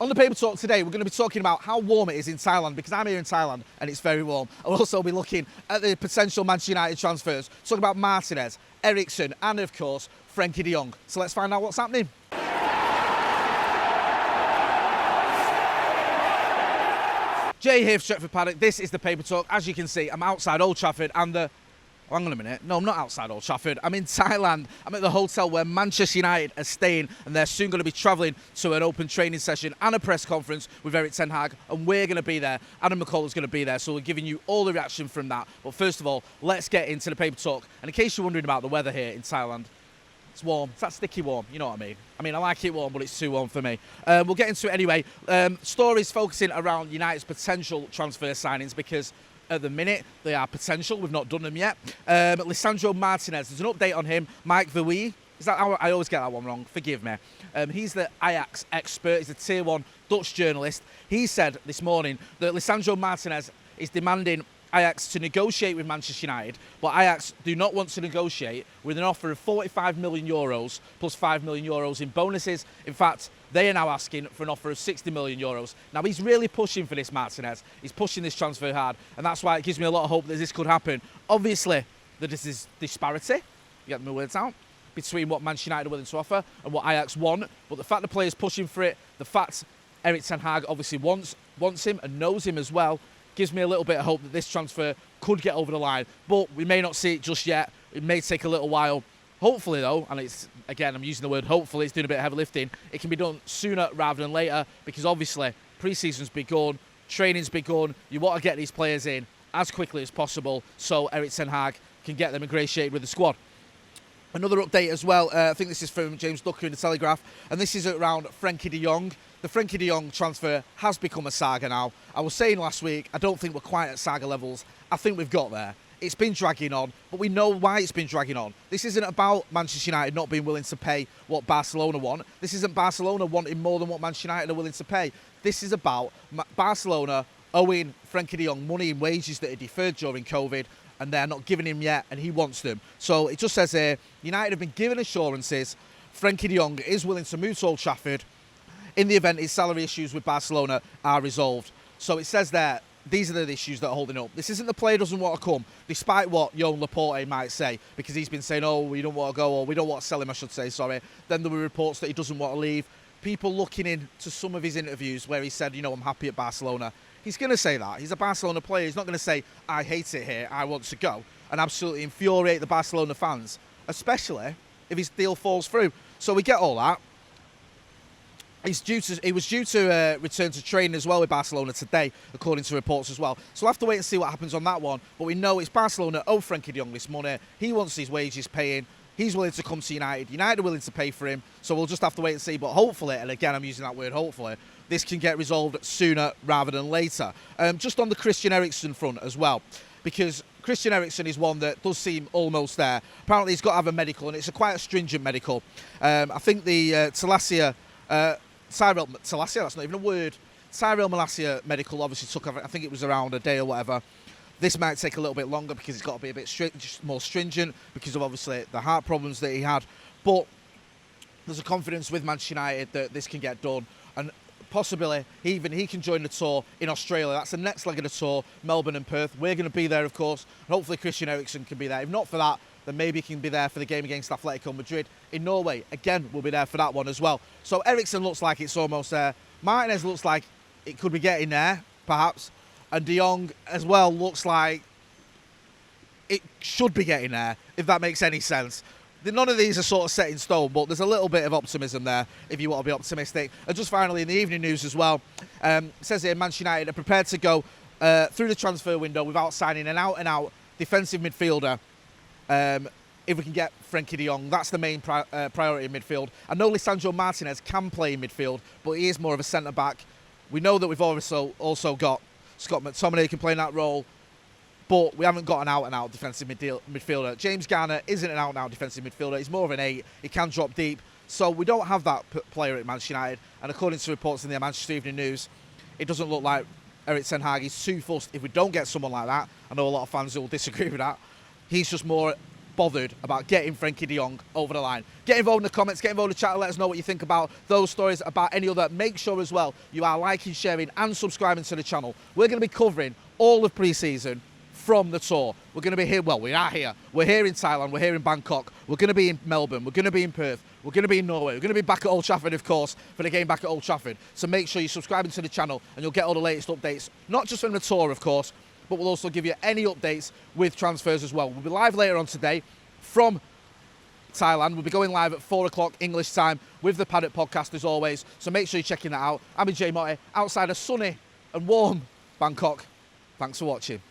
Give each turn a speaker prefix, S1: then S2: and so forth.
S1: On the Paper Talk today, we're going to be talking about how warm it is in Thailand, because I'm here in Thailand and it's very warm. I'll also be looking at the potential Manchester United transfers, talking about Martinez, Eriksen, and of course, Frenkie de Jong. So let's find out what's happening. Jay here for Stretford Paddock. This is the Paper Talk. As you can see, I'm outside Old Trafford and the... Oh, hang on a minute. No, I'm not outside Old Trafford. I'm in Thailand. I'm at the hotel where Manchester United are staying, and they're soon going to be travelling to an open training session and a press conference with Eriksen, and we're going to be there. Adam McCullough's going to be there, so we're giving you all the reaction from that. But first of all, let's get into the Paper Talk. And in case you're wondering about the weather here in Thailand, it's warm. It's that sticky warm, you know what I mean? I like it warm, but it's too warm for me. We'll get into it anyway. Stories focusing around United's potential transfer signings, because at the minute, they are potential. We've not done them yet. Lisandro Martinez, there's an update on him. Mike Verwee, is that how I always get that one wrong? Forgive me. He's the Ajax expert. He's a Tier 1 Dutch journalist. He said this morning that Lisandro Martinez is demanding Ajax to negotiate with Manchester United, but Ajax do not want to negotiate with an offer of €45 million plus €5 million in bonuses. In fact, they are now asking for an offer of €60 million. Now, he's really pushing for this, Martinez. He's pushing this transfer hard, and that's why it gives me a lot of hope that this could happen. Obviously, there is this disparity, you get my words out, between what Manchester United are willing to offer and what Ajax want, but the fact the player's pushing for it, the fact Eriksen obviously wants him and knows him as well, gives me a little bit of hope that this transfer could get over the line. But we may not see it just yet. It may take a little while. Hopefully, though, and it's, again, I'm using the word hopefully, it's doing a bit of heavy lifting, it can be done sooner rather than later, because obviously pre-season's begun, training's begun, you want to get these players in as quickly as possible so Eriksen can get them ingratiated with the squad. Another update as well, I think this is from James Ducker in the Telegraph, and this is around Frenkie de Jong. The Frenkie de Jong transfer has become a saga now. I was saying last week, I don't think we're quite at saga levels. I think we've got there. It's been dragging on, but we know why it's been dragging on. This isn't about Manchester United not being willing to pay what Barcelona want. This isn't Barcelona wanting more than what Manchester United are willing to pay. This is about Barcelona owing Frenkie de Jong money in wages that are deferred during COVID, and they're not giving him yet, and he wants them. So it just says here, United have been given assurances Frenkie de Jong is willing to move to Old Trafford in the event his salary issues with Barcelona are resolved. So it says there, these are the issues that are holding up. This isn't the player doesn't want to come, despite what Jong Laporte might say, because he's been saying, oh, we don't want to go, or we don't want to sell him, I should say, sorry. Then there were reports that he doesn't want to leave. People looking into some of his interviews where he said, I'm happy at Barcelona. He's going to say that. He's a Barcelona player. He's not going to say, I hate it here, I want to go, and absolutely infuriate the Barcelona fans, especially if his deal falls through. So we get all that. He was due to return to training as well with Barcelona today, according to reports as well. So we'll have to wait and see what happens on that one. But we know it's Barcelona owe Frenkie de Jong this money. He wants his wages paying. He's willing to come to United. United are willing to pay for him. So we'll just have to wait and see. But hopefully, and again, I'm using that word hopefully, this can get resolved sooner rather than later. Just on the Christian Eriksen front as well, because Christian Eriksen is one that does seem almost there. Apparently, he's got to have a medical, and it's quite a stringent medical. I think the Thalassia, that's not even a word. Tyrell Malacia medical obviously took, I think it was around a day or whatever. This might take a little bit longer because it's got to be a bit more stringent because of obviously the heart problems that he had. But there's a confidence with Manchester United that this can get done, and possibly even he can join the tour in Australia. That's the next leg of the tour, Melbourne and Perth. We're going to be there, of course, and hopefully Christian Eriksen can be there. If not for that, then maybe he can be there for the game against Atletico Madrid in Norway. Again, we'll be there for that one as well. So Eriksen looks like it's almost there. Martinez looks like it could be getting there, perhaps. And de Jong as well looks like it should be getting there, if that makes any sense. None of these are sort of set in stone, but there's a little bit of optimism there, if you want to be optimistic. And just finally, in the evening news as well, it says here Manchester United are prepared to go through the transfer window without signing an out-and-out defensive midfielder. If we can get Frenkie de Jong, that's the main priority in midfield. I know Lisandro Martinez can play in midfield, but he is more of a centre-back. We know that we've also got Scott McTominay who can play in that role, but we haven't got an out-and-out defensive midfielder. James Garner isn't an out-and-out defensive midfielder. He's more of an 8. He can drop deep. So we don't have that player at Manchester United. And according to reports in the Manchester Evening News, it doesn't look like Eriksen is too fussed if we don't get someone like that. I know a lot of fans will disagree with that. He's just more bothered about getting Frankie de Jong over the line. Get involved in the comments, get involved in the chat, let us know what you think about those stories, about any other. Make sure as well you are liking, sharing and subscribing to the channel. We're going to be covering all of pre-season from the tour. We're going to be here, well, we are here. We're here in Thailand, we're here in Bangkok, we're going to be in Melbourne, we're going to be in Perth, we're going to be in Norway, we're going to be back at Old Trafford, of course, for the game back at Old Trafford. So make sure you're subscribing to the channel and you'll get all the latest updates, not just from the tour, of course, but we'll also give you any updates with transfers as well. We'll be live later on today from Thailand. We'll be going live at 4 o'clock English time with the Paddock podcast as always. So make sure you're checking that out. I'm Jay Motti, outside a sunny and warm Bangkok. Thanks for watching.